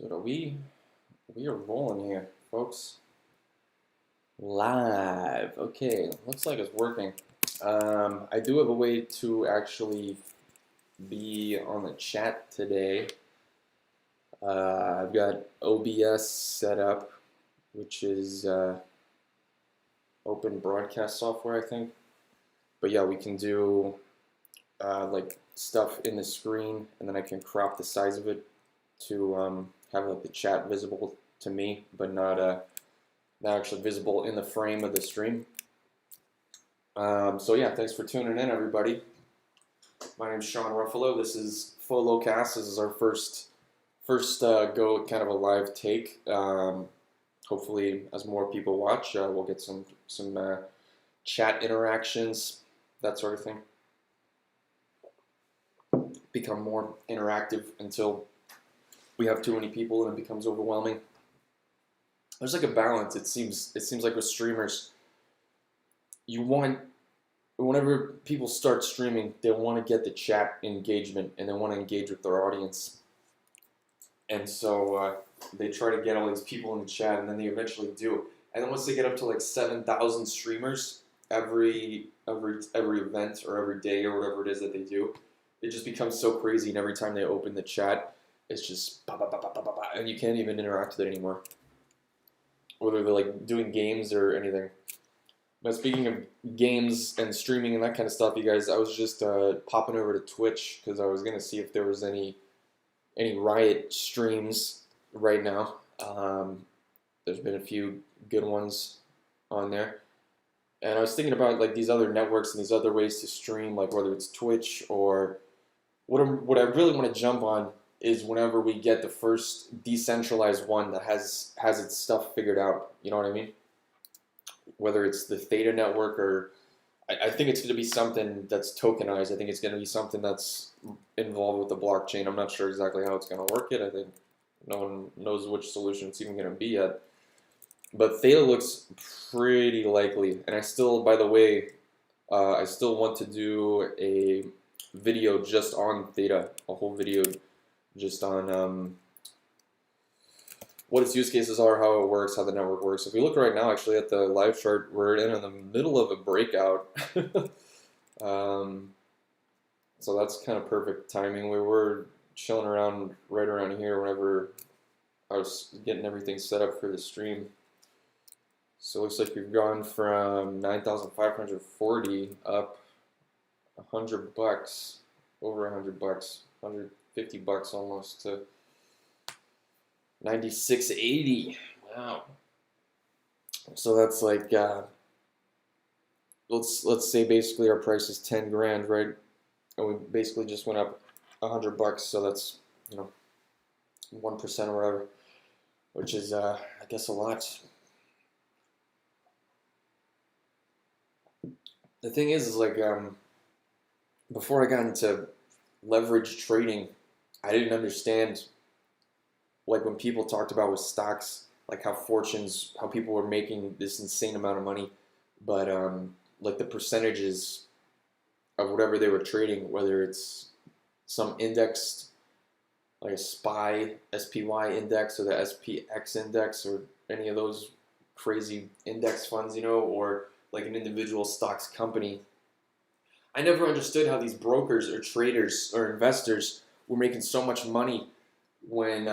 So we are rolling here, folks. Live. Okay, looks like it's working. I do have a way to actually be on the chat today. I've got OBS set up, which is open broadcast software, I think. But yeah, we can do like stuff in the screen, and then I can crop the size of it to have like the chat visible to me, but not actually visible in the frame of the stream. So yeah, thanks for tuning in, everybody. My name's Sean Ruffalo. This is FOLO Cast. This is our first go kind of a live take. Hopefully, as more people watch, we'll get some chat interactions, that sort of thing. Become more interactive until we have too many people and it becomes overwhelming. There's like a balance. It seems like with streamers, whenever people start streaming, they want to get the chat engagement and they want to engage with their audience. And so they try to get all these people in the chat, and then they eventually do. And then once they get up to like 7,000 streamers every event or every day or whatever it is that they do, it just becomes so crazy. And every time they open the chat, it's just bah, bah, bah, bah, bah, bah, and you can't even interact with it anymore, whether they're like doing games or anything. But speaking of games and streaming and that kind of stuff, you guys, I was just popping over to Twitch because I was gonna see if there was any Riot streams right now. There's been a few good ones on there, and I was thinking about like these other networks and these other ways to stream, like whether it's Twitch or what I really want to jump on is whenever we get the first decentralized one that has its stuff figured out. You know what I mean? Whether it's the Theta network or I think it's going to be something that's tokenized. I think it's going to be something that's involved with the blockchain. I'm not sure exactly how it's going to work it. I think no one knows which solution it's even going to be yet. But Theta looks pretty likely. And I still, by the way, I still want to do a video just on Theta, a whole video just on what its use cases are, how it works, how the network works. If we look right now, actually, at the live chart, we're in the middle of a breakout. So that's kind of perfect timing. We were chilling around right around here whenever I was getting everything set up for the stream. So it looks like we've gone from 9,540 up $100, over $100, $150 almost to 96.80. Wow. So that's like let's say basically our price is 10 grand, right? And we basically just went up $100. So that's 1% or whatever, which is I guess a lot. The thing is like before I got into leverage trading, I didn't understand. Like when people talked about with stocks, like how people were making this insane amount of money, but like the percentages of whatever they were trading, whether it's some index, like a SPY index or the SPX index or any of those crazy index funds, or like an individual stocks company. I never understood how these brokers or traders or investors were making so much money when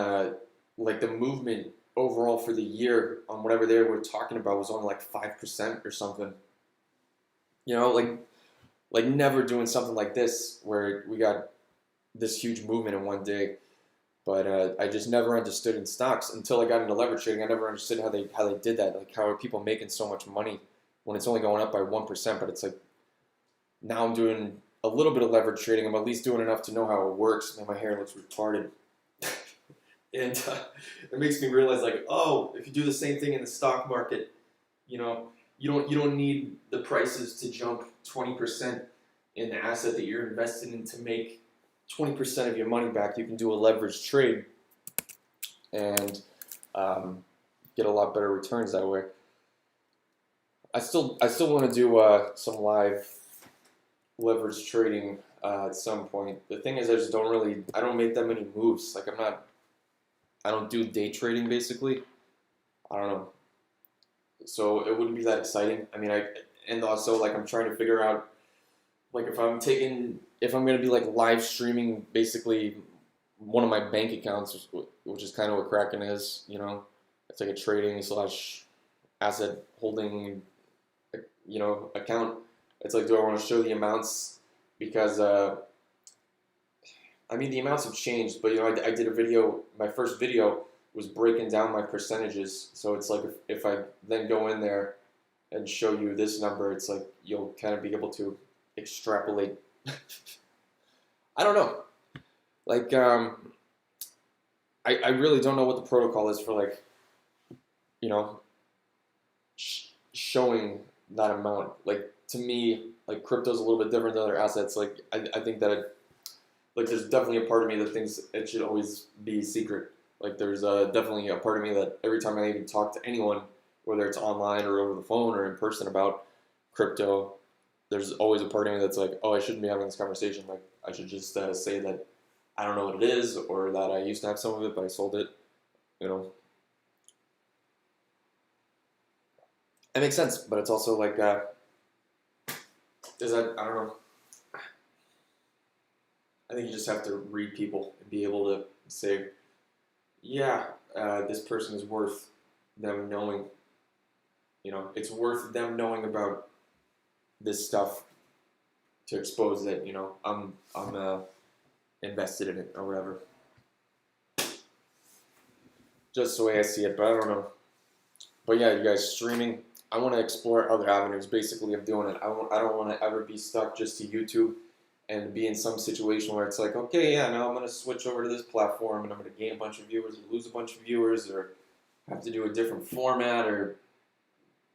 like the movement overall for the year on whatever they were talking about was only like 5% or something. Like never doing something like this where we got this huge movement in one day. But I just never understood in stocks until I got into leverage trading. I never understood how they did that. Like how are people making so much money when it's only going up by 1%? But it's like now I'm doing a little bit of leverage trading. I'm at least doing enough to know how it works. Man, my hair looks retarded. And it makes me realize, like, oh, if you do the same thing in the stock market, you don't need the prices to jump 20% in the asset that you're invested in to make 20% of your money back. You can do a leveraged trade and get a lot better returns that way. I still want to do some live leverage trading at some point. The thing is, I don't make that many moves. Like I don't do day trading basically. I don't know. So it wouldn't be that exciting. I mean, and also like I'm trying to figure out like if I'm gonna be like live streaming basically one of my bank accounts, which is kind of what Kraken is. It's like a trading slash asset holding, account. It's like, do I want to show the amounts? Because I mean, the amounts have changed, but I did a video. My first video was breaking down my percentages. So it's like if I then go in there and show you this number, it's like you'll kind of be able to extrapolate. I don't know. Like, I really don't know what the protocol is for like, you know, showing that amount. Like to me, like crypto's a little bit different than other assets. Like I think that like there's definitely a part of me that thinks it should always be secret. Like there's definitely a part of me that every time I even talk to anyone, whether it's online or over the phone or in person about crypto, there's always a part of me that's like, oh, I shouldn't be having this conversation. Like I should just say that I don't know what it is, or that I used to have some of it but I sold it. You know, it makes sense, but it's also like, is that I don't know. I think you just have to read people and be able to say, yeah, this person is worth them knowing. It's worth them knowing about this stuff to expose that I'm invested in it or whatever. Just the way I see it, but I don't know. But yeah, you guys streaming. I want to explore other avenues. Basically, of doing it. I don't want to ever be stuck just to YouTube and be in some situation where it's like, okay, yeah, now I'm going to switch over to this platform and I'm going to gain a bunch of viewers or lose a bunch of viewers or have to do a different format or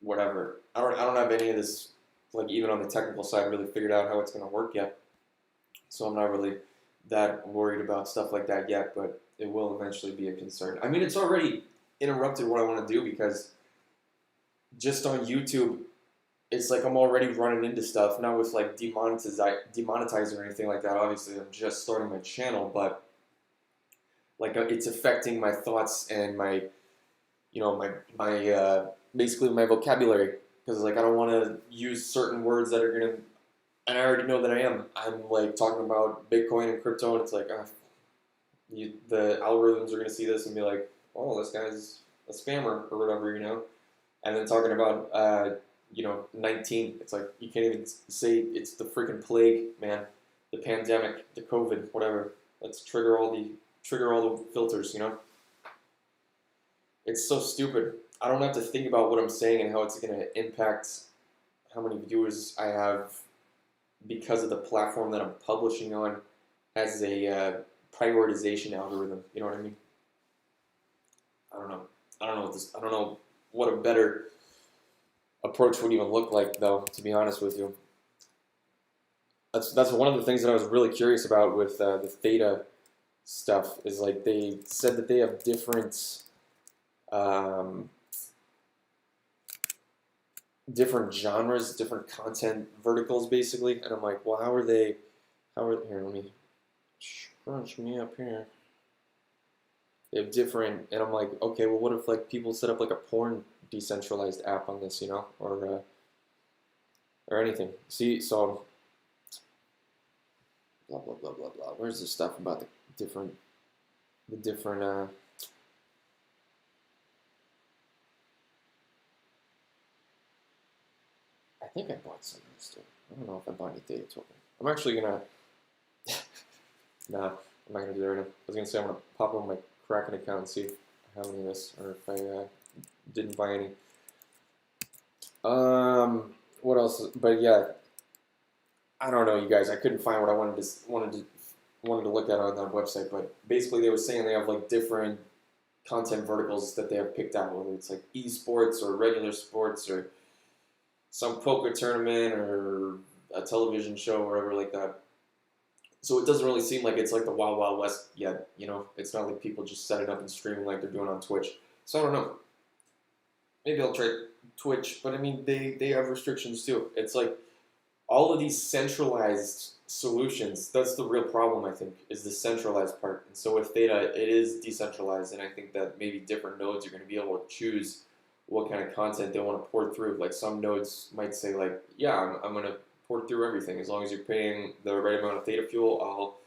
whatever. I don't have any of this, like even on the technical side, really figured out how it's going to work yet. So I'm not really that worried about stuff like that yet, but it will eventually be a concern. I mean, it's already interrupted what I want to do because just on YouTube, it's like I'm already running into stuff, not with like demonetizing or anything like that. Obviously, I'm just starting my channel, but like it's affecting my thoughts and my, basically my vocabulary, because like I don't want to use certain words that are gonna, and I already know that I am. I'm like talking about Bitcoin and crypto, and it's like the algorithms are gonna see this and be like, oh, this guy's a spammer or whatever, And then talking about 19. It's like you can't even say it's the freaking plague, man. The pandemic, the COVID, whatever. Let's trigger all the filters, It's so stupid. I don't have to think about what I'm saying and how it's going to impact how many viewers I have because of the platform that I'm publishing on as a prioritization algorithm. You know what I mean? I don't know. I don't know what a better approach would even look like, though, to be honest with you. That's one of the things that I was really curious about with the theta stuff, is like they said that they have different different genres, different content verticals, basically. And I'm like, well, here, let me scrunch me up here. They have different, and I'm like, okay, well, what if like people set up like a porn decentralized app on this, or anything. See, so blah blah blah blah blah. Where's the stuff about the different? I think I bought some of this too. I don't know if I bought any data token. I'm actually gonna. Nah, I'm not gonna do that right now. I was gonna say I'm gonna pop on my Kraken account and see if I have any of this, or if I didn't buy any. What else? But yeah, I don't know, you guys. I couldn't find what I wanted to look at on that website. But basically, they were saying they have like different content verticals that they have picked out, whether it's like esports or regular sports or some poker tournament or a television show or whatever like that. So it doesn't really seem like it's like the Wild Wild West yet. It's not like people just set it up and streaming like they're doing on Twitch. So I don't know. Maybe I'll try Twitch, but I mean, they have restrictions too. It's like all of these centralized solutions, that's the real problem, I think, is the centralized part. And so with Theta, it is decentralized, and I think that maybe different nodes are going to be able to choose what kind of content they want to port through. Like some nodes might say, like, yeah, I'm going to port through everything. As long as you're paying the right amount of Theta fuel, I'll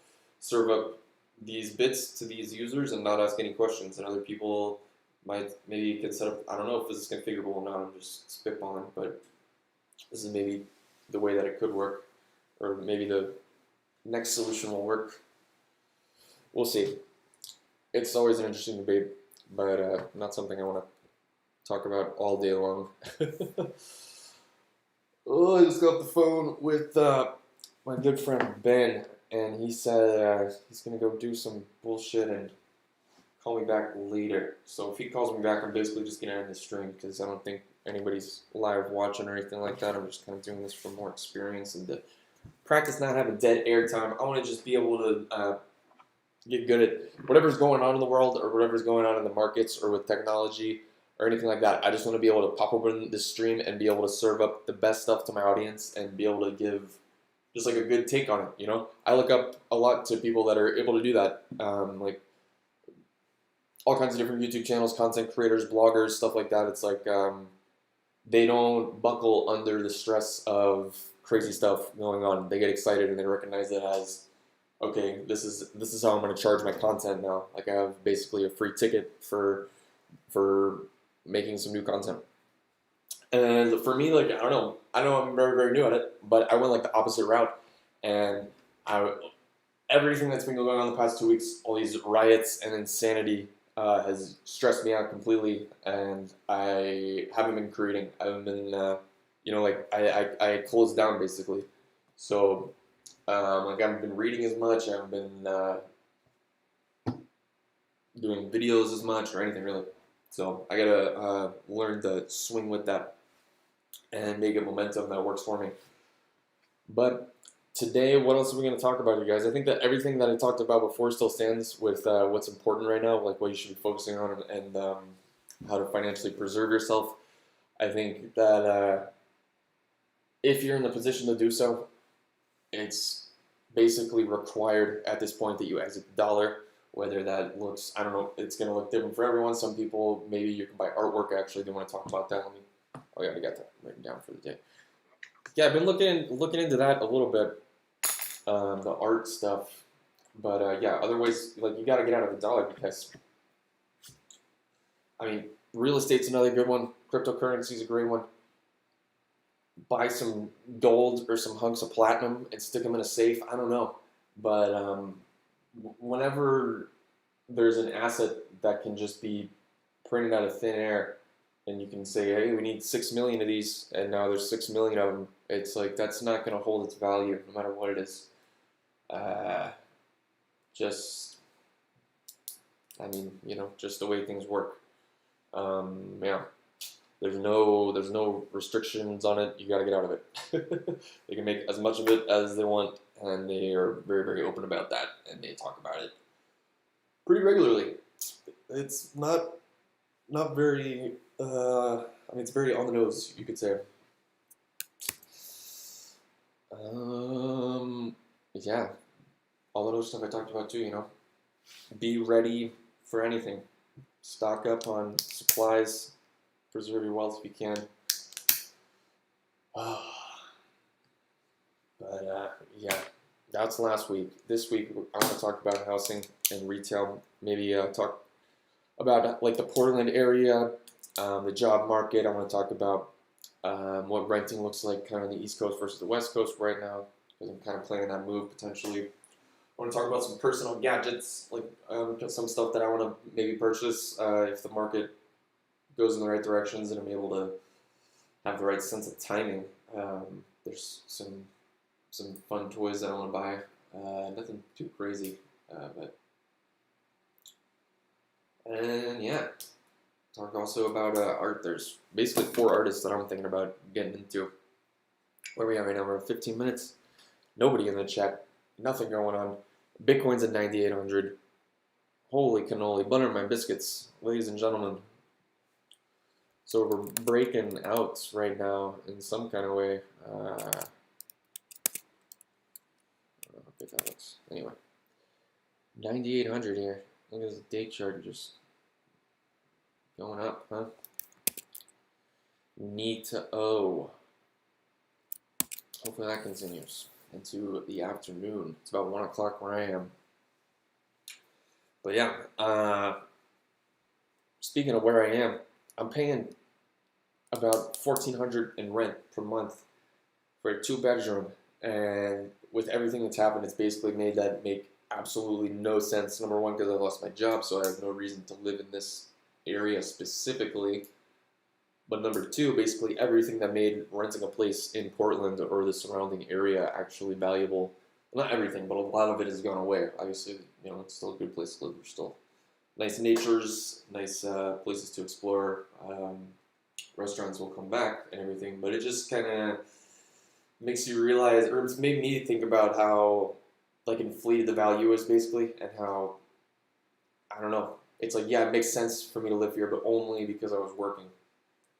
serve up these bits to these users and not ask any questions. And other people might maybe can set up, I don't know if this is configurable or not, I'm just spitballing, but this is maybe the way that it could work, or maybe the next solution will work. We'll see. It's always an interesting debate, but not something I want to talk about all day long. Oh, I just got off the phone with my good friend Ben, and he said he's gonna go do some bullshit and call me back later. So if he calls me back, I'm basically just gonna end the stream because I don't think anybody's live watching or anything like that. I'm just kind of doing this for more experience and to practice not having dead air time. I want to just be able to get good at whatever's going on in the world or whatever's going on in the markets or with technology or anything like that. I just want to be able to pop open the stream and be able to serve up the best stuff to my audience and be able to give just like a good take on it. You know, I look up a lot to people that are able to do that, like all kinds of different YouTube channels, content creators, bloggers, stuff like that. It's like they don't buckle under the stress of crazy stuff going on. They get excited and they recognize it as, okay, this is how I'm going to charge my content now. Like I have basically a free ticket for making some new content. And for me, like I know I'm very new at it, but I went like the opposite route, and everything that's been going on the past 2 weeks, all these riots and insanity has stressed me out completely, and I haven't been creating. I haven't been, like I closed down basically. So, like I haven't been reading as much. I haven't been doing videos as much or anything really. So I gotta learn to swing with that and make it momentum that works for me. But today, what else are we going to talk about, you guys? I think that everything that I talked about before still stands with what's important right now, like what you should be focusing on and how to financially preserve yourself. I think that if you're in the position to do so, it's basically required at this point that you exit the dollar. Whether that looks, I don't know, it's going to look different for everyone. Some people, maybe you can buy artwork, actually. They want to talk about that. Oh yeah, I got that written down for the day. Yeah, I've been looking into that a little bit, the art stuff. But yeah, otherwise, like you got to get out of the dollar because, I mean, real estate's another good one. Cryptocurrency's a great one. Buy some gold or some hunks of platinum and stick them in a safe. I don't know, but whenever there's an asset that can just be printed out of thin air, and you can say, hey, we need 6 million of these, and now there's 6 million of them. It's like that's not going to hold its value no matter what it is. I mean, just the way things work. Yeah, there's no restrictions on it. You got to get out of it. They can make as much of it as they want, and they are very, very open about that, and they talk about it pretty regularly. It's not very. I mean, it's very on the nose, you could say. Yeah, all of those stuff I talked about too. Be ready for anything. Stock up on supplies. Preserve your wealth if you can. But yeah, that's last week. This week, I want to talk about housing and retail. Maybe talk about like the Portland area, the job market. I want to talk about what renting looks like kind of on the East Coast versus the West Coast right now, because I'm kind of planning that move potentially. I want to talk about some personal gadgets, like some stuff that I want to maybe purchase if the market goes in the right directions and I'm able to have the right sense of timing. There's some fun toys that I want to buy. Nothing too crazy, and yeah. Talk also about art. There's basically 4 artists that I'm thinking about getting into. Where are we at right now? We're at 15 minutes. Nobody in the chat. Nothing going on. Bitcoin's at 9,800. Holy cannoli. Butter my biscuits, ladies and gentlemen. So we're breaking out right now in some kind of way. 9,800 here. Look at this day chart just going up, huh? Neato. Hopefully that continues into the afternoon. It's about 1 o'clock where I am. But yeah, speaking of where I am, I'm paying about $1,400 in rent per month for a 2-bedroom, and with everything that's happened, it's basically made that make absolutely no sense. Number one, because I lost my job, so I have no reason to live in this area specifically. But number two, basically everything that made renting a place in Portland or the surrounding area actually valuable. Not everything, but a lot of it has gone away. Obviously, it's still a good place to live. There's still nice natures, nice places to explore. Restaurants will come back and everything, but it just kind of makes you realize, or it's made me think about how like inflated the value is basically, and how, I don't know, it's like, yeah, it makes sense for me to live here, but only because I was working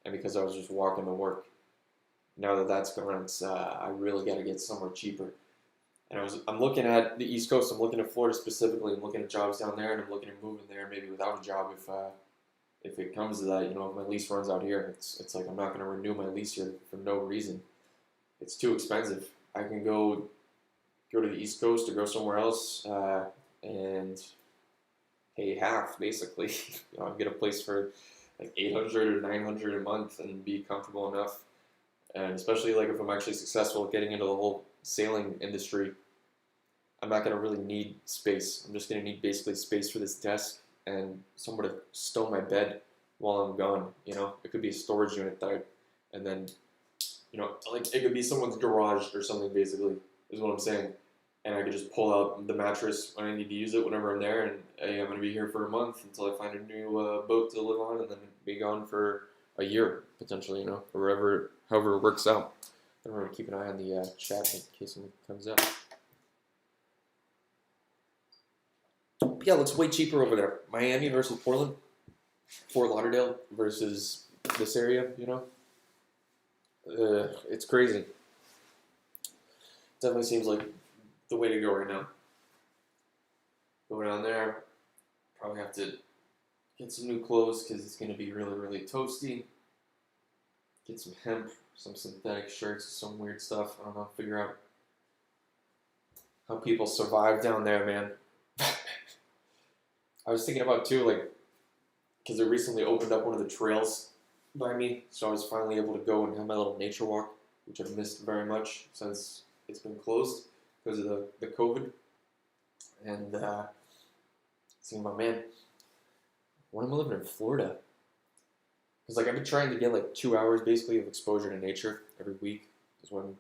and because I was just walking to work. Now that that's gone, it's I really got to get somewhere cheaper. And I'm looking at the East Coast. I'm looking at Florida specifically. I'm looking at jobs down there, and I'm looking at moving there, maybe without a job if it comes to that. If my lease runs out here, it's like I'm not going to renew my lease here for no reason. It's too expensive. I can go to the East Coast or go somewhere else and pay half basically. Get a place for like 800 or 900 a month and be comfortable enough. And especially like if I'm actually successful at getting into the whole sailing industry, I'm not gonna really need space. I'm just gonna need basically space for this desk and somewhere to stow my bed while I'm gone. It could be a storage unit there, and then like it could be someone's garage or something. Basically, is what I'm saying. And I could just pull out the mattress when I need to use it whenever I'm there. And hey, I'm gonna be here for a month until I find a new boat to live on, and then be gone for a year potentially. Or however it works out. I don't know, keep an eye on the chat in case something comes up. But yeah, it looks way cheaper over there. Miami versus Portland, Fort Lauderdale versus this area. It's crazy. Definitely seems like the way to go right now. Go down there. Probably have to get some new clothes because it's going to be really, really toasty. Get some hemp, some synthetic shirts, some weird stuff. I don't know. Figure out how people survive down there, man. I was thinking about too, like, because they recently opened up one of the trails by me, so I was finally able to go and have my little nature walk, which I've missed very much since it's been closed because of the COVID. And seeing my man, when am I living in Florida? Because like I've been trying to get like 2 hours basically of exposure to nature every week, and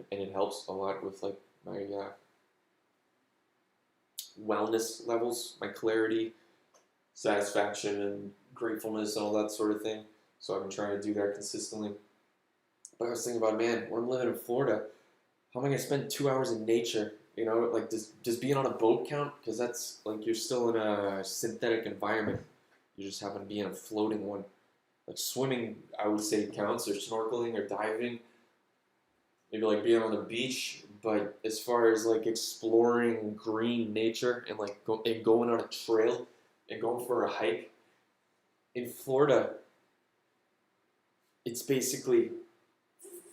it helps a lot with like my wellness levels, my clarity, satisfaction, and gratefulness, and all that sort of thing. So I've been trying to do that consistently. But I was thinking about, man, when I'm living in Florida, how am I gonna spend 2 hours in nature? Like does being on a boat count? Because that's like you're still in a synthetic environment. You just happen to be in a floating one. Like swimming, I would say counts, or snorkeling, or diving. Maybe like being on the beach. But as far as like exploring green nature and like going on a trail and going for a hike in Florida, it's basically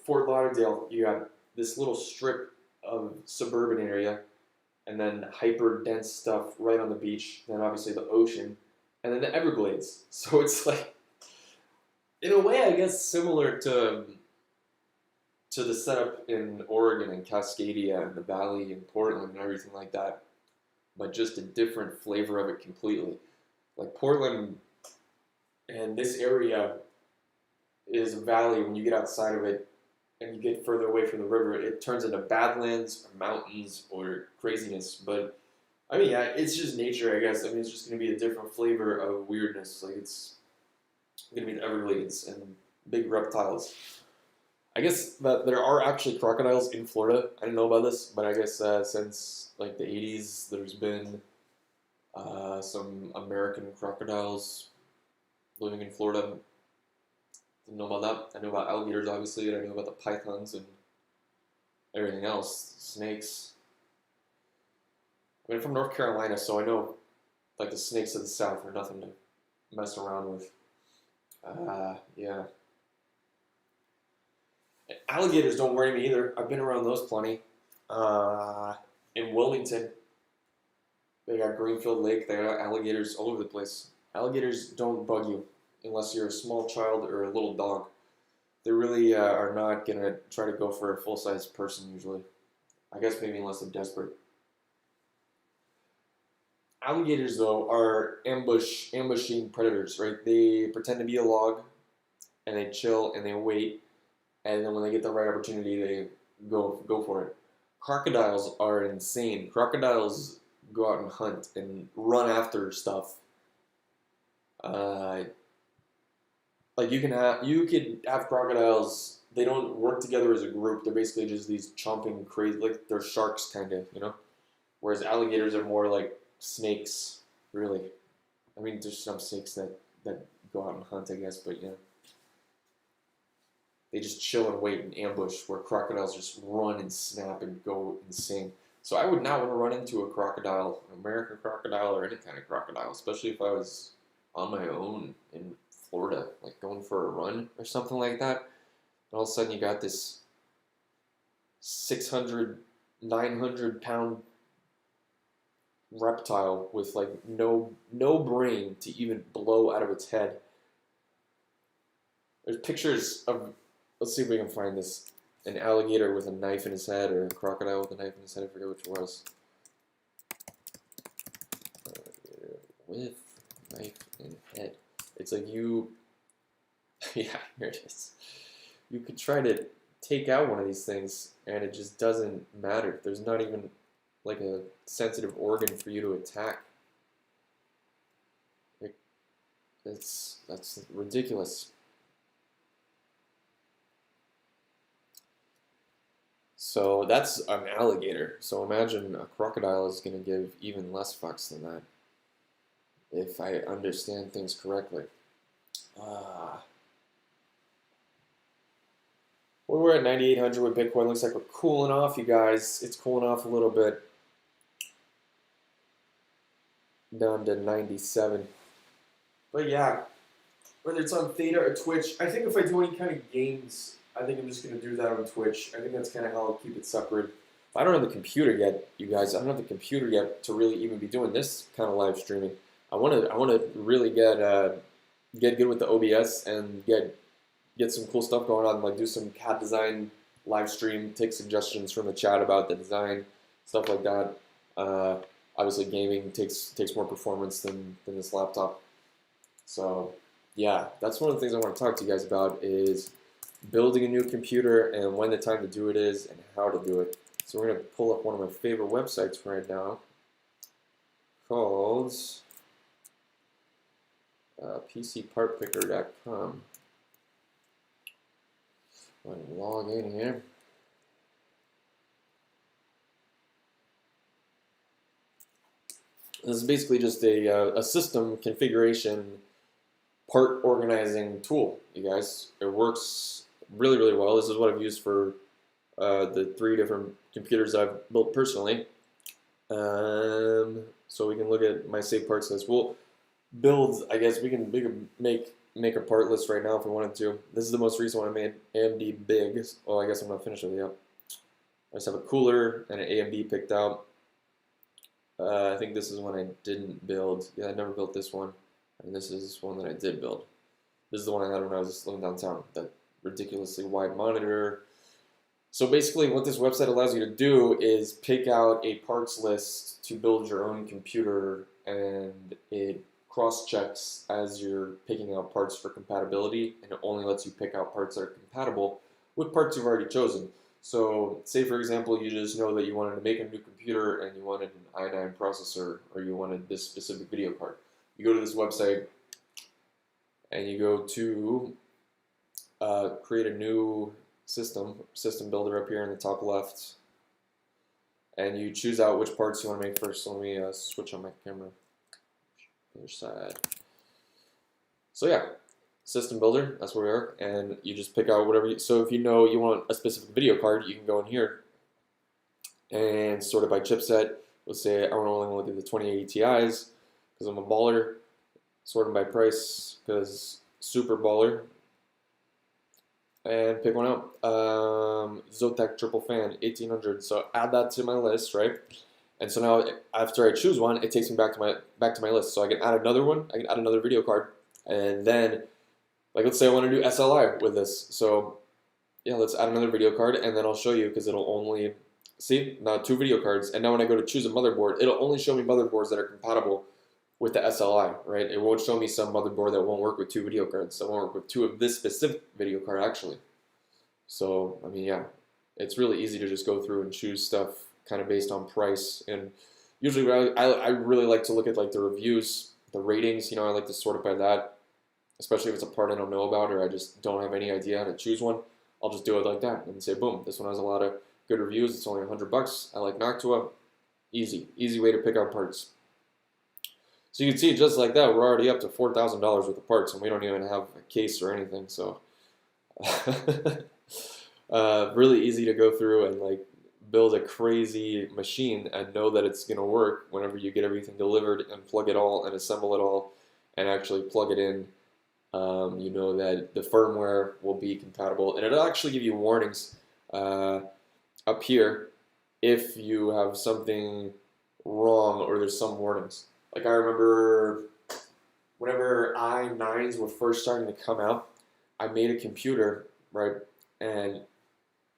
Fort Lauderdale. You have this little strip of suburban area, and then hyper dense stuff right on the beach. Then obviously the ocean, and then the Everglades. So it's like, in a way, I guess similar to the setup in Oregon and Cascadia and the Valley and Portland and everything like that, but just a different flavor of it completely. Like Portland and this area is a valley. When you get outside of it and you get further away from the river, it turns into badlands or mountains or craziness. But I mean, yeah, it's just nature, I guess. I mean, it's just going to be a different flavor of weirdness. Like it's going to be the Everglades and big reptiles. I guess that there are actually crocodiles in Florida. I didn't know about this, but I guess since like the 80s, there's been some American crocodiles living in Florida. Didn't know about that. I knew about alligators, obviously, and I knew about the pythons and everything else. Snakes. I mean, I'm from North Carolina, so I know like the snakes of the South are nothing to mess around with. Yeah. Alligators don't worry me either. I've been around those plenty. In Wilmington, they got Greenfield Lake. They got alligators all over the place. Alligators don't bug you unless you're a small child or a little dog. They really are not gonna try to go for a full-size person usually. I guess maybe unless they're desperate. Alligators though are ambushing predators, right? They pretend to be a log and they chill and they wait, and then when they get the right opportunity, they go for it. Crocodiles are insane. Crocodiles go out and hunt and run after stuff. Uh, like you could have crocodiles. They don't work together as a group. They're basically just these chomping crazy, like they're sharks kind of, you know. Whereas alligators are more like snakes, really. I mean, there's some snakes that go out and hunt, I guess, but yeah. They just chill and wait and ambush, where crocodiles just run and snap and go insane. So I would not want to run into a crocodile, an American crocodile, or any kind of crocodile, especially if I was on my own in Florida, like going for a run or something like that. And all of a sudden you got this 600, 900 pound reptile with like no brain to even blow out of its head. There's pictures of, let's see if we can find this, an alligator with a knife in his head, or a crocodile with a knife in his head, I forget which it was. With knife in head. It's like you, yeah, here it is. You could try to take out one of these things and it just doesn't matter. There's not even like a sensitive organ for you to attack. Like, that's ridiculous. So that's an alligator. So imagine a crocodile is going to give even less fucks than that, if I understand things correctly. We're at 9,800 with Bitcoin. Looks like we're cooling off, you guys. It's cooling off a little bit. Down to 97. But yeah, whether it's on Theta or Twitch, I think if I do any kind of games, I think I'm just going to do that on Twitch. I think that's kind of how I'll keep it separate. I don't have the computer yet, you guys. I don't have the computer yet to really even be doing this kind of live streaming. I want to really get good with the OBS and get some cool stuff going on, like do some CAD design live stream, take suggestions from the chat about the design, stuff like that. Obviously, gaming takes more performance than this laptop. So yeah, that's one of the things I want to talk to you guys about, is building a new computer and when the time to do it is and how to do it. So we're going to pull up one of my favorite websites right now called PCPartPicker.com. I'm going to log in here. This is basically just a system configuration part organizing tool, you guys. It works really, really well. This is what I've used for the 3 different computers I've built personally. So we can look at my save parts list. We'll build, I guess we can make a part list right now if we wanted to. This is the most recent one I made, AMD Big. Oh, I guess I'm not finished with it yet. I just have a cooler and an AMD picked out. I think this is one I didn't build. Yeah, I never built this one. And this is one that I did build. This is the one I had when I was living downtown. That ridiculously wide monitor. So basically what this website allows you to do is pick out a parts list to build your own computer, and it cross-checks as you're picking out parts for compatibility, and it only lets you pick out parts that are compatible with parts you've already chosen. So say for example you just know that you wanted to make a new computer and you wanted an i9 processor, or you wanted this specific video card. You go to this website and you go to create a new system builder up here in the top left, and you choose out which parts you want to make first. So let me switch on my camera. Other side. So yeah, system builder, that's where we are, and you just pick out whatever so if you know you want a specific video card, you can go in here and sort it by chipset. Let's say I want to only look at the 2080 Ti's because I'm a baller. Sort them by price because super baller. And pick one out. Zotac triple fan, 1800. So add that to my list, right? And so now after I choose one, it takes me back to my list. So I can add another one. I can add another video card, and then like let's say I want to do SLI with this. So yeah, let's add another video card, and then I'll show you because it'll only see now 2 video cards. And now when I go to choose a motherboard, it'll only show me motherboards that are compatible with the SLI, right? It won't show me some motherboard that won't work with 2 video cards. That won't work with 2 of this specific video card actually. So I mean, yeah, it's really easy to just go through and choose stuff kind of based on price. And usually I really like to look at like the reviews, the ratings. You know, I like to sort it by that, especially if it's a part I don't know about or I just don't have any idea how to choose one. I'll just do it like that and say, boom, this one has a lot of good reviews. It's only $100. I like Noctua. Easy way to pick out parts. So you can see just like that, we're already up to $4,000 worth of parts, and we don't even have a case or anything. So really easy to go through and like build a crazy machine and know that it's gonna work whenever you get everything delivered and plug it all and assemble it all and actually plug it in. You know that the firmware will be compatible, and it'll actually give you warnings up here if you have something wrong or there's some warnings. Like I remember whenever i9s were first starting to come out, I made a computer, right? And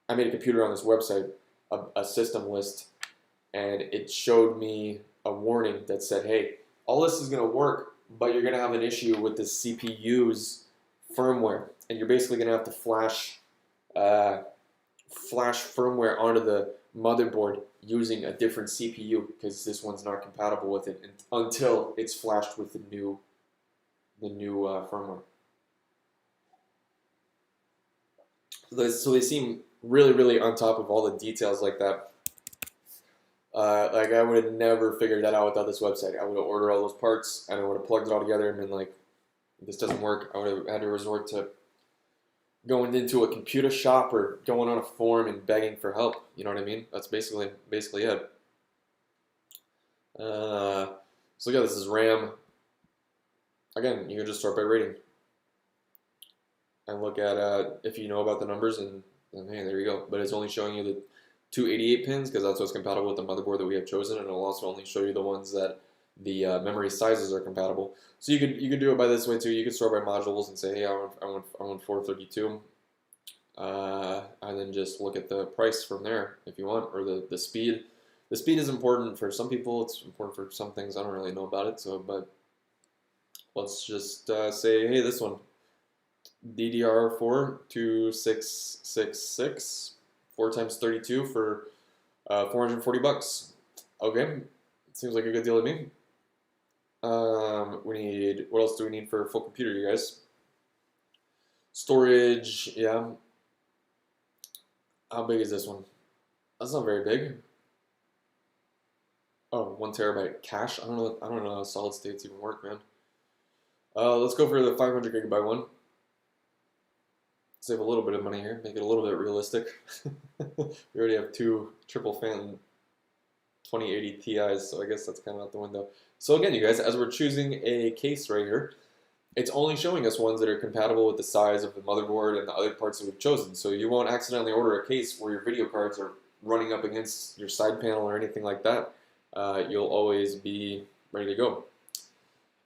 I made a computer on this website, a system list, and it showed me a warning that said, hey, all this is going to work, but you're going to have an issue with the CPU's firmware, and you're basically going to have to flash firmware onto the motherboard using a different CPU because this one's not compatible with it until it's flashed with the new firmware. So they seem really on top of all the details like that. Like I would have never figured that out without this website. I would have ordered all those parts and I would have plugged it all together and been like, this doesn't work. I would have had to resort to going into a computer shop or going on a forum and begging for help. You know what I mean? That's basically it. So yeah, this is RAM. Again, you can just sort by rating and look at if you know about the numbers, and hey, there you go. But it's only showing you the 288 pins because that's what's compatible with the motherboard that we have chosen, and it'll also only show you the ones that the memory sizes are compatible. So you could do it by this way too. You could sort by modules and say, hey, I want 432, and then just look at the price from there if you want, or the speed. The speed is important for some people. It's important for some things. I don't really know about it. So, but let's just say, hey, this one, DDR4 2666, 4 times 32 for $440. Okay, seems like a good deal to me. We need, what else do we need for a full computer, you guys? Storage, yeah. How big is this one? That's not very big. Oh, 1 terabyte cache. I don't know how solid states even work, man. Let's go for the 500 gigabyte one. Save a little bit of money here, make it a little bit realistic. We already have 2 triple fan 2080 Ti's, so I guess that's kind of out the window. So again, you guys, as we're choosing a case right here, it's only showing us ones that are compatible with the size of the motherboard and the other parts that we've chosen. So you won't accidentally order a case where your video cards are running up against your side panel or anything like that. You'll always be ready to go.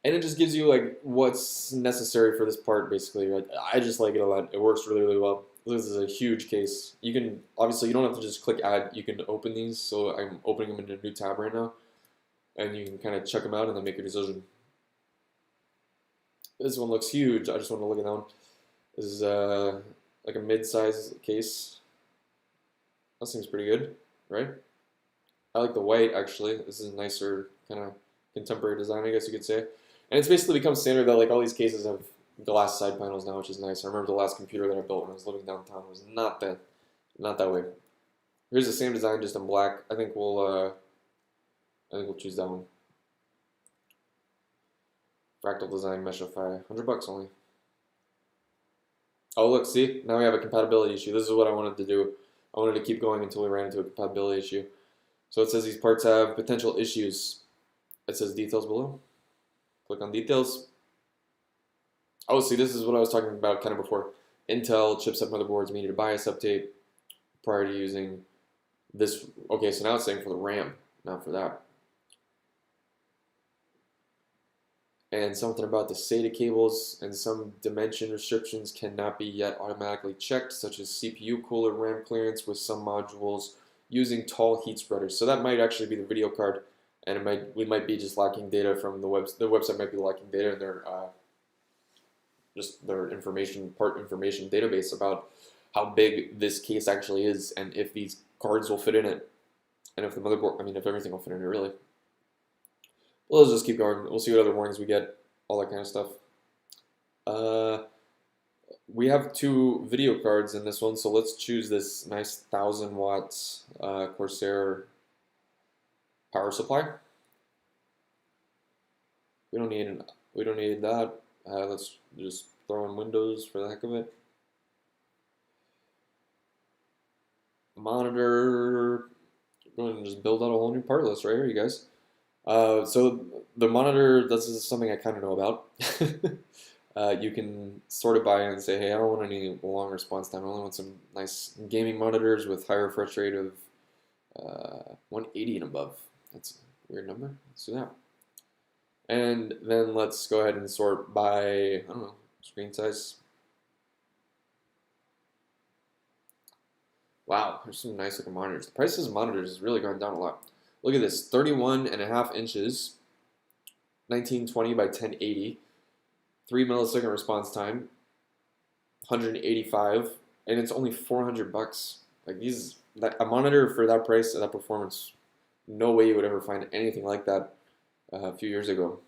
And it just gives you like what's necessary for this part, basically. Right? I just like it a lot. It works really well. This is a huge case. You can, obviously, you don't have to just click add. You can open these. So I'm opening them in a new tab right now. And you can kind of check them out and then make your decision. This one looks huge. I just want to look at that one. This is like a mid-size case. That seems pretty good, right? I like the white, actually. This is a nicer kind of contemporary design, I guess you could say. And it's basically become standard that like all these cases have glass side panels now, which is nice. I remember the last computer that I built when I was living downtown was not that way. Here's the same design, just in black. I think we'll choose that one. Fractal design, Meshify, $100 only. Oh look, see, now we have a compatibility issue. This is what I wanted to do. I wanted to keep going until we ran into a compatibility issue. So it says these parts have potential issues. It says details below. Click on details. Oh, see, this is what I was talking about kind of before. Intel chipset motherboards may need a BIOS update prior to using this. Okay, so now it's saying for the RAM, not for that. And something about the SATA cables and some dimension restrictions cannot be yet automatically checked, such as CPU cooler RAM clearance with some modules using tall heat spreaders. So that might actually be the video card, and we might be just lacking data from the website might be lacking data in their part information database about how big this case actually is and if these cards will fit in it, and if the motherboard, I mean, if everything will fit in it really. Well, let's just keep going. We'll see what other warnings we get, all that kind of stuff. We have 2 video cards in this one, so let's choose this nice 1000 watts Corsair power supply. We don't need that. Let's just throw in Windows for the heck of it. Monitor. Go ahead and just build out a whole new part list right here, you guys. So the monitor, this is something I kind of know about. You can sort of buy in and say, hey, I don't want any long response time. I only want some nice gaming monitors with higher refresh rate of 180 and above. That's a weird number. Let's do that. And then let's go ahead and sort by, I don't know, screen size. Wow, there's some nice looking monitors. The prices of monitors has really gone down a lot. Look at this, 31.5 inches, 1920 by 1080, 3 millisecond response time, 185, and it's only 400 bucks. Like a monitor for that price and that performance, no way you would ever find anything like that a few years ago.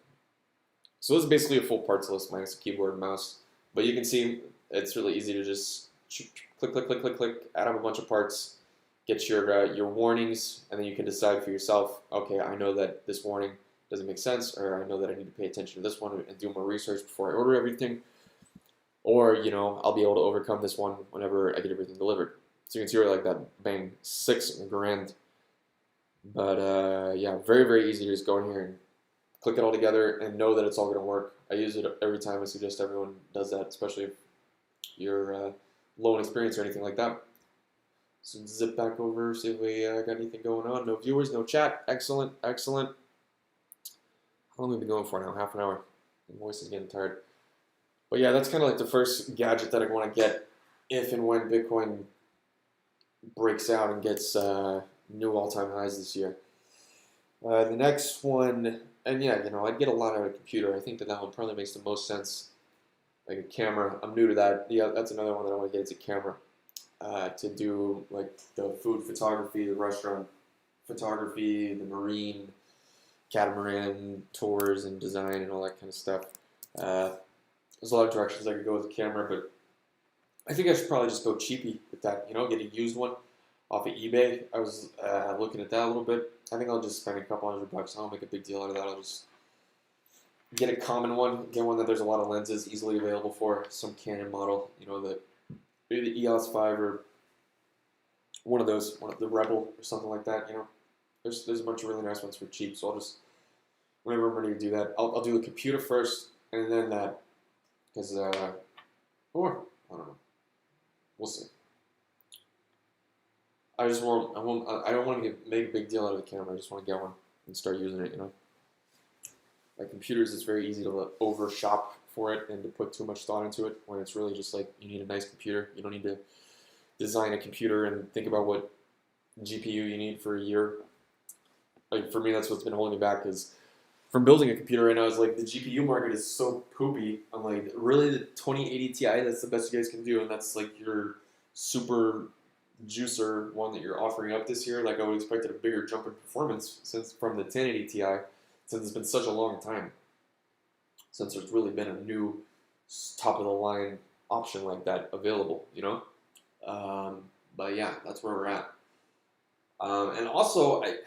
So this is basically a full parts list minus a keyboard and mouse. But you can see it's really easy to just click, click, click, click, click, add up a bunch of parts, get your warnings, and then you can decide for yourself, okay, I know that this warning doesn't make sense, or I know that I need to pay attention to this one and do more research before I order everything, or, you know, I'll be able to overcome this one whenever I get everything delivered. So you can see right like that, bang, $6 grand. But yeah, very, very easy to just go in here and click it all together and know that it's all going to work. I use it every time. I suggest everyone does that, especially if you're low in experience or anything like that. So zip back over, see if we got anything going on. No viewers, no chat. Excellent, excellent. How long have we been going for now? Half an hour. My voice is getting tired. But yeah, that's kind of like the first gadget that I want to get if and when Bitcoin breaks out and gets new all-time highs this year. The next one, and yeah, you know, I'd get a lot out of a computer. I think that one probably makes the most sense. Like a camera. I'm new to that. Yeah, that's another one that I want to get is a camera. To do like the food photography, the restaurant photography, the marine, catamaran tours and design and all that kind of stuff. There's a lot of directions I could go with the camera, but I think I should probably just go cheapy with that, you know, get a used one off of eBay. I was looking at that a little bit. I think I'll just spend a couple $100. I don't make a big deal out of that. I'll just get a common one, get one that there's a lot of lenses easily available for, some Canon model, you know, maybe the EOS 5 or one of those, the Rebel or something like that, you know. There's a bunch of really nice ones for cheap, so I'll just, whenever I'm ready to do that, I'll do the computer first and then that, because, or, I don't know, we'll see. I don't want to make a big deal out of the camera, I just want to get one and start using it, you know. Like computers, it's very easy to over shop for it and to put too much thought into it when it's really just like you need a nice computer. You don't need to design a computer and think about what GPU you need for a year. Like for me, that's what's been holding me back is from building a computer right now is like the GPU market is so poopy. I'm like, really the 2080 Ti, that's the best you guys can do, and that's like your super juicer one that you're offering up this year. Like I would expected a bigger jump in performance since from the 1080 Ti. Since it's been such a long time since there's really been a new top of the line option like that available, you know. But yeah, that's where we're at. And also, I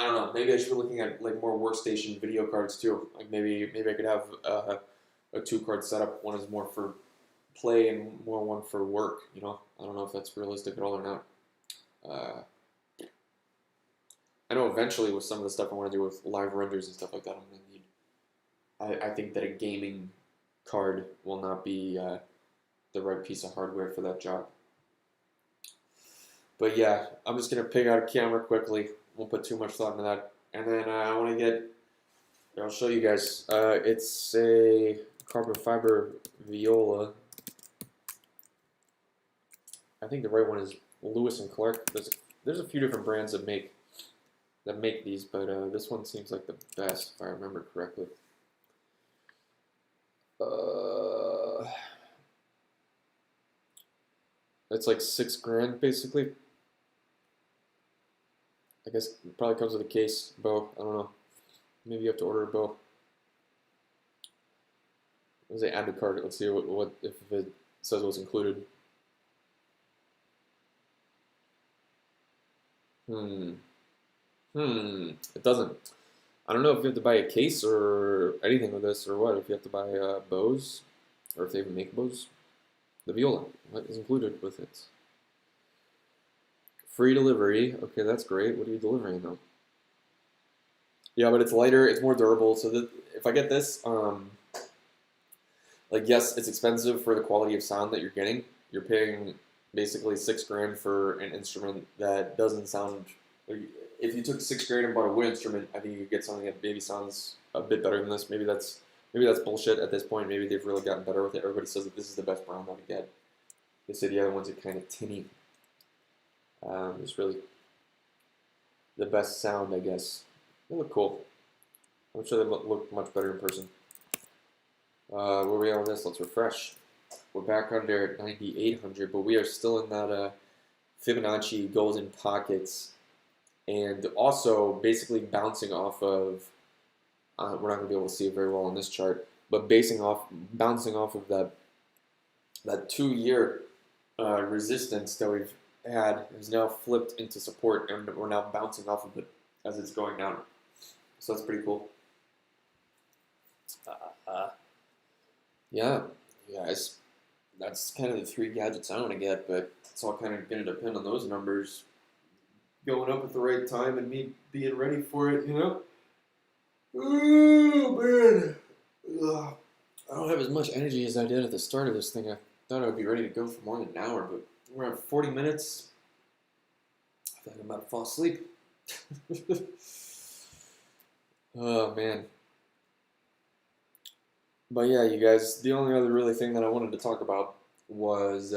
don't know. Maybe I should be looking at like more workstation video cards too. Like maybe I could have a 2-card setup. One is more for play and one for work. You know, I don't know if that's realistic at all or not. I know eventually with some of the stuff I want to do with live renders and stuff like that, I'm going to need. I think that a gaming card will not be the right piece of hardware for that job. But yeah, I'm just going to pick out a camera quickly. Won't put too much thought into that. And then I want to get, I'll show you guys. It's a carbon fiber viola. I think the right one is Lewis and Clark. There's a few different brands that make these, but this one seems like the best if I remember correctly. It's like $6,000 basically. I guess it probably comes with a case, bow. I don't know. Maybe you have to order a bow. Let's say add to cart. Let's see what if it says what's included. It doesn't. I don't know if you have to buy a case or anything with this or what. If you have to buy bows, or if they even make bows. The viola. What is included with it? Free delivery. Okay, that's great. What are you delivering though? Yeah, but it's lighter. It's more durable. So that if I get this, like yes, it's expensive for the quality of sound that you're getting. You're paying basically $6,000 for an instrument that doesn't sound. If you took $6,000 and bought a wood instrument, I think you could get something that maybe sounds a bit better than this. Maybe that's bullshit at this point. Maybe they've really gotten better with it. Everybody says that this is the best brown one to get. They say the other ones are kind of tinny. It's really the best sound, I guess. They look cool. I'm sure they look much better in person. Where are we at with this? Let's refresh. We're back under 9,800, but we are still in that Fibonacci golden pockets, and also basically bouncing off of. We're not going to be able to see it very well on this chart, but bouncing off of that 2-year resistance that we've had is now flipped into support, and we're now bouncing off of it as it's going down. So that's pretty cool. Yeah, guys, that's kind of the 3 gadgets I want to get, but it's all kind of going to depend on those numbers going up at the right time and me being ready for it, you know? Oh, man. Ugh. I don't have as much energy as I did at the start of this thing. I thought I would be ready to go for more than an hour, but we're at 40 minutes. I feel like I'm about to fall asleep. Oh, man. But yeah, you guys, the only other really thing that I wanted to talk about was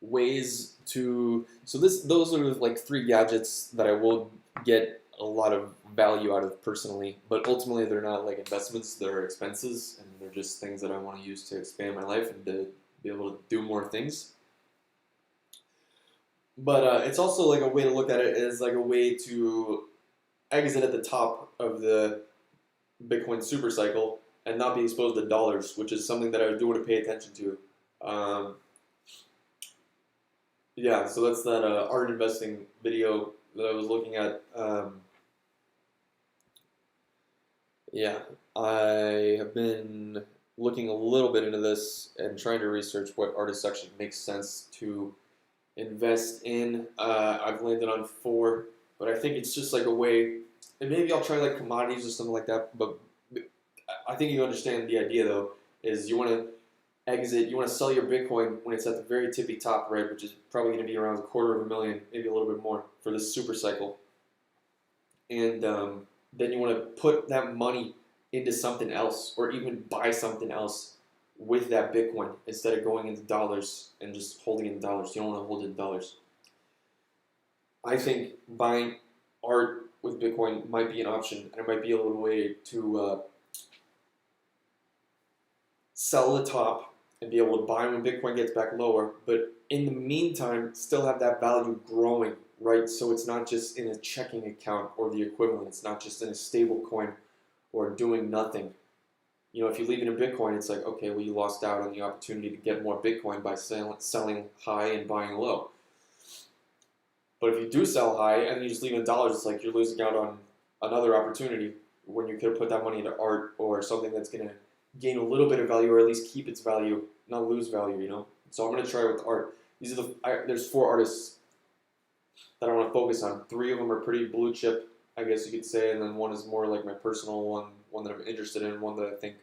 ways to. So those are like 3 gadgets that I will get a lot of value out of personally, but ultimately they're not like investments; they're expenses, and they're just things that I want to use to expand my life and to be able to do more things. But it's also like a way to look at it as like a way to exit at the top of the Bitcoin super cycle and not be exposed to dollars, which is something that I do want to pay attention to. Yeah, so that's that art investing video that I was looking at. Yeah, I have been looking a little bit into this and trying to research what artist section makes sense to invest in. I've landed on 4, but I think it's just like a way, and maybe I'll try like commodities or something like that, but I think you understand the idea though, is you want to exit, you want to sell your Bitcoin when it's at the very tippy top, right, which is probably going to be around $250,000, maybe a little bit more for this super cycle. And then you want to put that money into something else or even buy something else with that Bitcoin instead of going into dollars and just holding it in dollars. You don't want to hold it in dollars. I think buying art with Bitcoin might be an option, and it might be a little way to sell the top and be able to buy when Bitcoin gets back lower, but in the meantime, still have that value growing, right? So it's not just in a checking account or the equivalent. It's not just in a stable coin or doing nothing. You know, if you leave it in Bitcoin, it's like, okay, well, you lost out on the opportunity to get more Bitcoin by selling high and buying low. But if you do sell high and you just leave it in dollars, it's like you're losing out on another opportunity when you could have put that money into art or something that's going to gain a little bit of value or at least keep its value, not lose value, you know? So I'm going to try with art. These are there's 4 artists that I want to focus on. 3 of them are pretty blue chip. I guess you could say, and then one is more like my personal one that I'm interested in, one that I think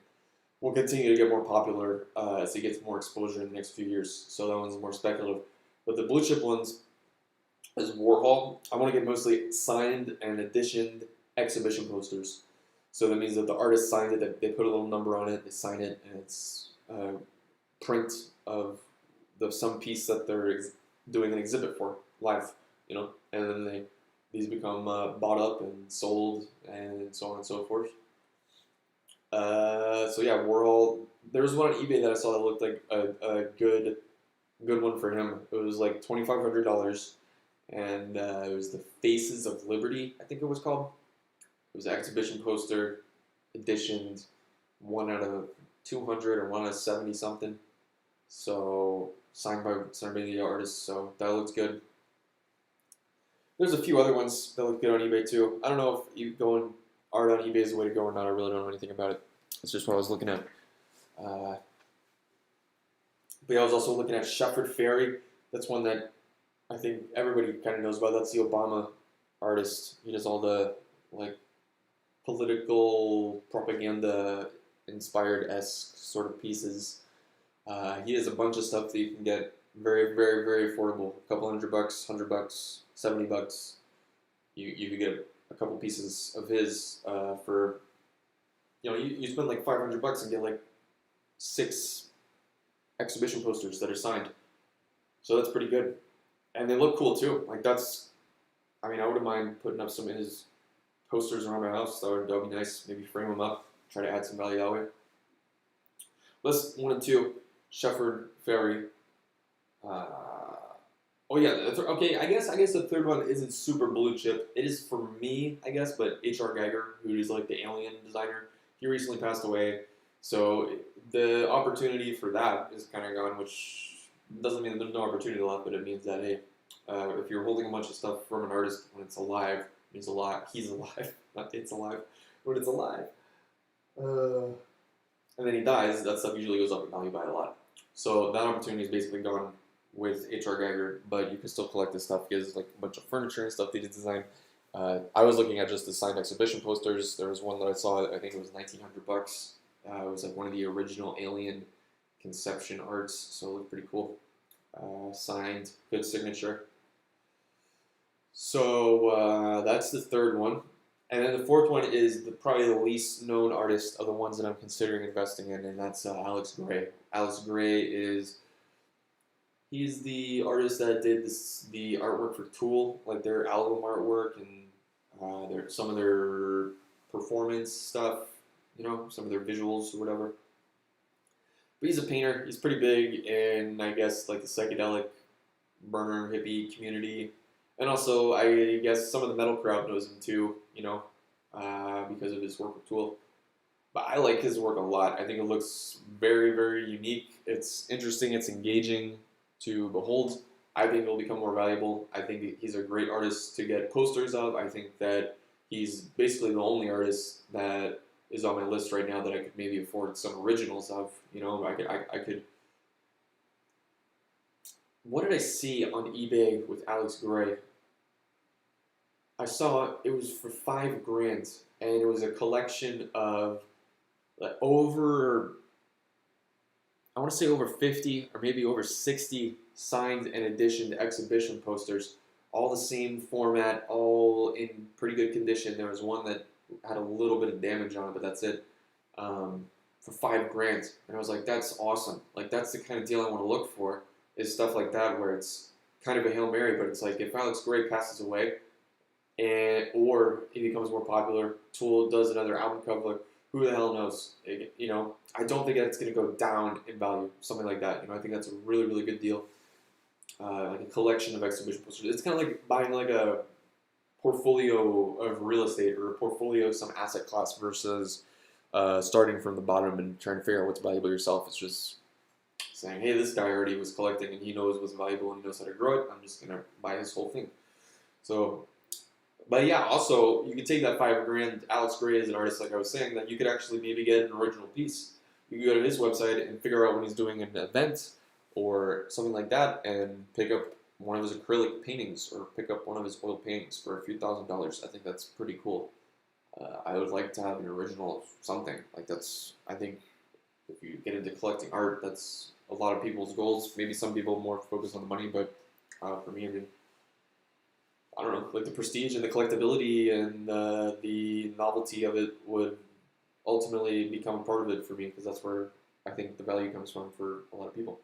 will continue to get more popular as he gets more exposure in the next few years. So that one's more speculative. But the blue chip ones is Warhol. I want to get mostly signed and editioned exhibition posters. So that means that the artist signed it, they put a little number on it, they sign it, and it's a print of some piece that they're doing an exhibit for live, and then these become bought up and sold and so on and so forth. So yeah, Warhol. There was one on eBay that I saw that looked like a good one for him. It was like $2,500, and it was the Faces of Liberty, I think it was called. It was an exhibition poster, editioned, 1 out of 200 or 1 out of 70 something. So signed by the artist. So that looks good. There's a few other ones that look good on eBay too. I don't know if going art on eBay is the way to go or not. I really don't know anything about it. It's just what I was looking at. But yeah, I was also looking at Shepard Fairey. That's one that I think everybody kind of knows about. That's the Obama artist. He does all the political propaganda inspired-esque sort of pieces. He has a bunch of stuff that you can get very, very, very affordable. A couple $100, $100, $70. You could get a couple pieces of his for, you spend like $500 and get like 6 exhibition posters that are signed. So that's pretty good. And they look cool too. I wouldn't mind putting up some of his posters around my house. That would be nice. Maybe frame them up, try to add some value that way. List 1 and 2, Shepard Fairey. Okay. I guess the third one isn't super blue chip. It is for me, I guess, but H.R. Geiger, who is like the alien designer, he recently passed away. So the opportunity for that is kind of gone, which doesn't mean there's no opportunity left, but it means that, hey, if you're holding a bunch of stuff from an artist when it's alive, it means he's alive, not it's alive, when it's alive. And then he dies, that stuff usually goes up in value by a lot. So that opportunity is basically gone with H.R. Geiger, but you can still collect this stuff. He has like a bunch of furniture and stuff that he designed. I was looking at just the signed exhibition posters. There was one that I saw, I think it was $1,900. It was like one of the original Alien conception arts, so it looked pretty cool. Signed, good signature. So that's the third one. And then the fourth one is probably the least known artist of the ones that I'm considering investing in, and that's Alex Grey. Alex Grey he's the artist that did the artwork for Tool, like their album artwork and some of their performance stuff, some of their visuals or whatever. But he's a painter. He's pretty big in, I guess, like the psychedelic burner hippie community. And also, I guess some of the metal crowd knows him too, because of his work with Tool. But I like his work a lot. I think it looks very, very unique. It's interesting. It's engaging to behold. I think it'll become more valuable. I think he's a great artist to get posters of. I think that he's basically the only artist that is on my list right now that I could maybe afford some originals of. I could. What did I see on eBay with Alex Grey? I saw it was for $5,000, and it was a collection of over 50 or maybe over 60 signed and editioned exhibition posters, all the same format, all in pretty good condition. There was one that had a little bit of damage on it, but that's it, for $5,000. And I was like, that's awesome. Like, that's the kind of deal I want to look for, is stuff like that where it's kind of a Hail Mary, but it's like if Alex Grey passes away, or he becomes more popular, Tool does another album cover, who the hell knows? I don't think it's going to go down in value, something like that. I think that's a really, really good deal. Like a collection of exhibition posters. It's kind of like buying like a portfolio of real estate or a portfolio of some asset class versus starting from the bottom and trying to figure out what's valuable yourself. It's just saying, hey, this guy already was collecting and he knows what's valuable and he knows how to grow it. I'm just going to buy his whole thing. So, but yeah, also, you could take that $5,000. Alex Grey is an artist, like I was saying, that you could actually maybe get an original piece. You can go to his website and figure out when he's doing an event or something like that and pick up one of his acrylic paintings or pick up one of his oil paintings for a few $1,000s. I think that's pretty cool. I would like to have an original of something. Like that's, I think, if you get into collecting art, that's a lot of people's goals. Maybe some people more focus on the money, but for me, I mean, I don't know, like the prestige and the collectability and the novelty of it would ultimately become a part of it for me, because that's where I think the value comes from for a lot of people.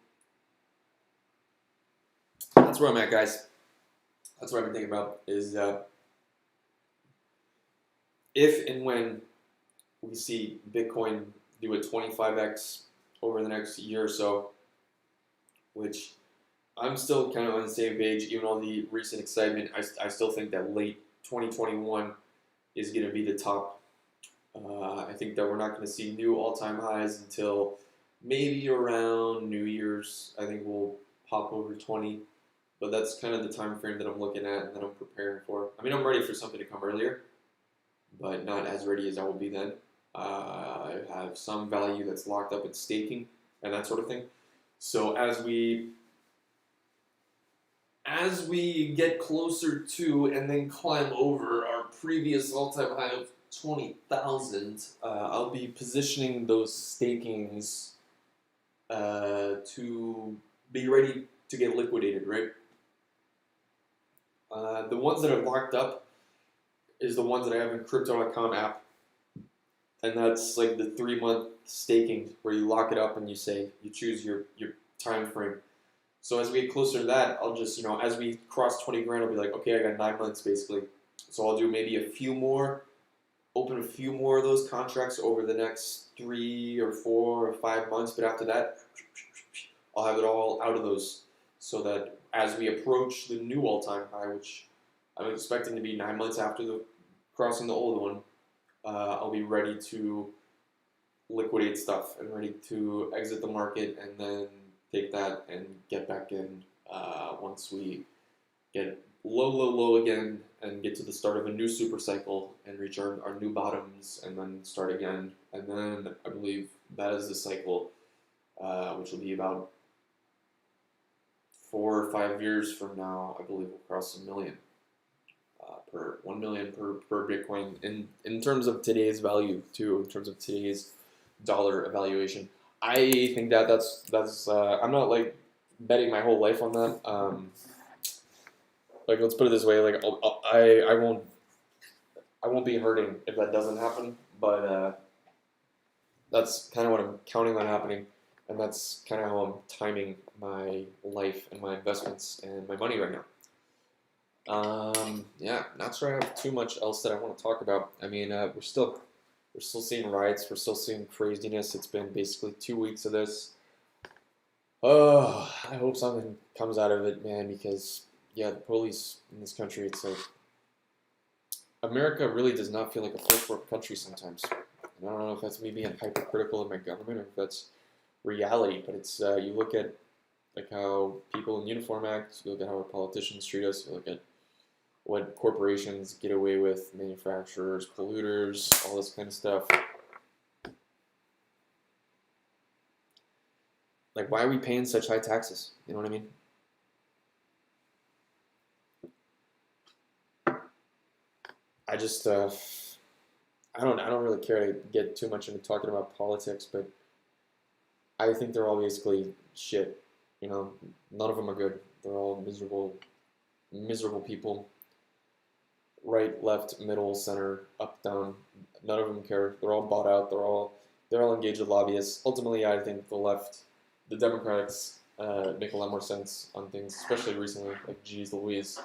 That's where I'm at, guys. That's what I've been thinking about is if and when we see Bitcoin do a 25x over the next year or so, which I'm still kind of on the same page, even all the recent excitement. I still think that late 2021 is going to be the top. I think that we're not going to see new all-time highs until maybe around New Year's. I think we'll pop over 20, but that's kind of the time frame that I'm looking at and that I'm preparing for. I mean, I'm ready for something to come earlier, but not as ready as I will be then. I have some value that's locked up in staking and that sort of thing. So as we get closer to and then climb over our previous all-time high of 20,000, I'll be positioning those stakings to be ready to get liquidated, right? The ones that are locked up is the ones that I have in Crypto.com app, and that's like the 3-month staking where you lock it up and you choose your time frame. So as we get closer to that, I'll just, as we cross 20 grand, I'll be like, okay, I got 9 months basically. So I'll do maybe open a few more of those contracts over the next 3 or 4 or 5 months. But after that, I'll have it all out of those, so that as we approach the new all-time high, which I'm expecting to be 9 months after crossing the old one, I'll be ready to liquidate stuff and ready to exit the market and then take that and get back in once we get low again and get to the start of a new super cycle and reach our new bottoms and then start again. And then I believe that is the cycle, which will be about 4 or 5 years from now. I believe we'll cross $1 million per $1 million per Bitcoin in terms of today's value too, in terms of today's dollar evaluation. I think that's I'm not like betting my whole life on that. Like, let's put it this way, like I won't be hurting if that doesn't happen, but that's kind of what I'm counting on happening, and that's kind of how I'm timing my life and my investments and my money right now. Yeah, not sure I have too much else that I want to talk about. I mean, we're still seeing riots, we're still seeing craziness. It's been basically 2 weeks of this. Oh, I hope something comes out of it, man, because yeah, the police in this country, it's like, America really does not feel like a first world country sometimes. And I don't know if that's me being hypercritical of my government or if that's reality, but it's, you look at like how people in uniform act, you look at how our politicians treat us, you look at what corporations get away with, manufacturers, polluters, all this kind of stuff. Like, why are we paying such high taxes? You know what I mean? I just, I don't really care to get too much into talking about politics, but I think they're all basically shit. You know, none of them are good. They're all miserable people. Right, left, middle, center, up, down. None of them care. They're all bought out. They're all engaged with lobbyists. Ultimately, I think the left, the Democrats, make a lot more sense on things, especially recently. Like, geez Louise.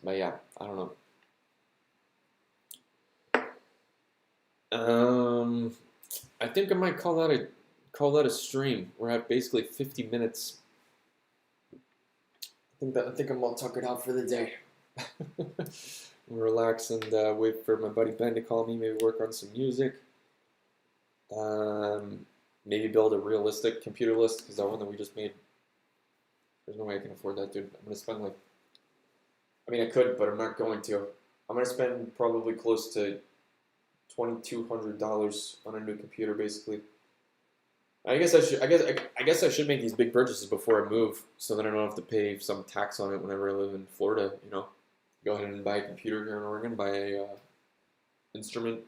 But yeah, I don't know. I think I might call that a stream. We're at basically 50 minutes. I think I'm all tuckered out for the day. Relax and wait for my buddy Ben to call me. Maybe work on some music. Maybe build a realistic computer list, because that one that we just made, there's no way I can afford that, dude. I'm gonna spend like, I mean, I could, but I'm not going to. I'm gonna spend probably close to $2,200 on a new computer, basically. I guess I should. I guess I should make these big purchases before I move, so that I don't have to pay some tax on it whenever I live in Florida. You know, go ahead and buy a computer here in Oregon, buy a instrument,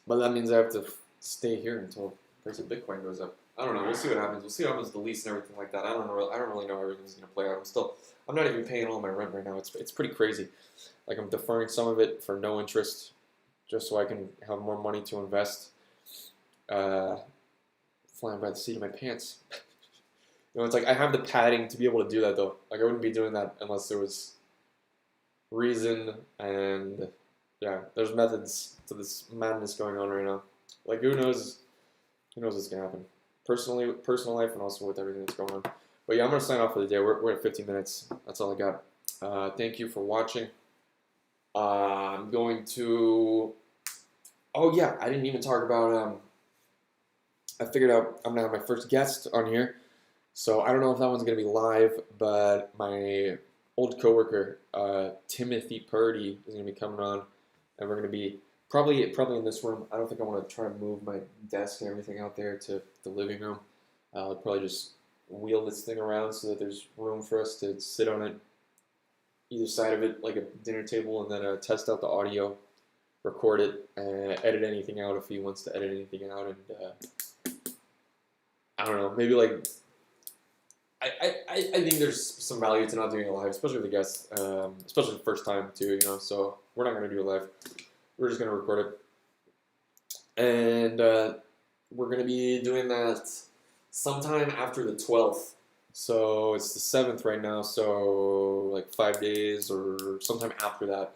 but that means I have to stay here until the price of Bitcoin goes up. I don't know. We'll see what happens. We'll see what happens with the lease and everything like that. I don't know. I don't really know how everything's gonna play out. I'm not even paying all my rent right now. It's pretty crazy. Like I'm deferring some of it for no interest, just so I can have more money to invest. Uh, Flying by the seat of my pants. You know, it's like I have the padding to be able to do that though. Like I wouldn't be doing that unless there was reason and yeah, there's methods to this madness going on right now. Like who knows what's gonna happen. Personal life and also with everything that's going on. But yeah, I'm gonna sign off for the day. We're at 15 minutes. That's all I got. Thank you for watching. I'm going to. Oh yeah, I didn't even talk about. I figured out I'm gonna have my first guest on here, so I don't know if that one's gonna be live, but my old coworker Timothy Purdy is gonna be coming on, and we're gonna be probably in this room. I don't think I want to try to move my desk and everything out there to the living room. I'll probably just wheel this thing around so that there's room for us to sit on it, either side of it, like a dinner table, and then test out the audio, record it, edit anything out if he wants to edit anything out, and I don't know, maybe like I think there's some value to not doing it live, especially with the guests, especially the first time too, you know. So we're not gonna do it live. We're just gonna record it, and we're gonna be doing that sometime after the 12th. So it's the 7th right now, so like 5 days or sometime after that.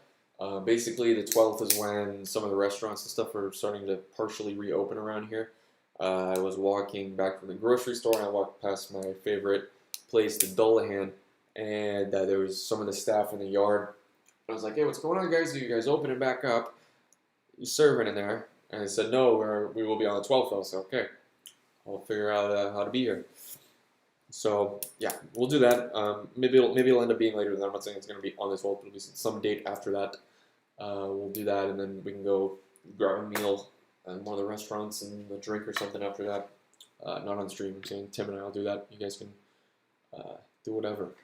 Basically, the 12th is when some of the restaurants and stuff are starting to partially reopen around here. I was walking back from the grocery store and I walked past my favorite place, the Dullahan, and there was some of the staff in the yard. I was like, hey, what's going on, guys? Are you guys opening back up? You serving in there? And they said, no, we will be on the 12th. I said, okay, I'll figure out how to be here. So, yeah, we'll do that. Maybe it'll end up being later than that. I'm not saying it's going to be on the 12th. It'll be some date after that. We'll do that, and then we can go grab a meal at one of the restaurants and a drink or something after that. Not on stream. I'm saying Tim and I will do that. You guys can do whatever.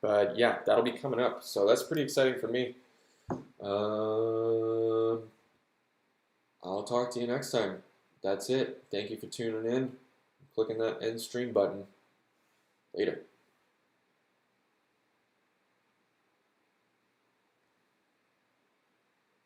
But yeah, that'll be coming up. So that's pretty exciting for me. I'll talk to you next time. That's it. Thank you for tuning in. Clicking that end stream button. Later.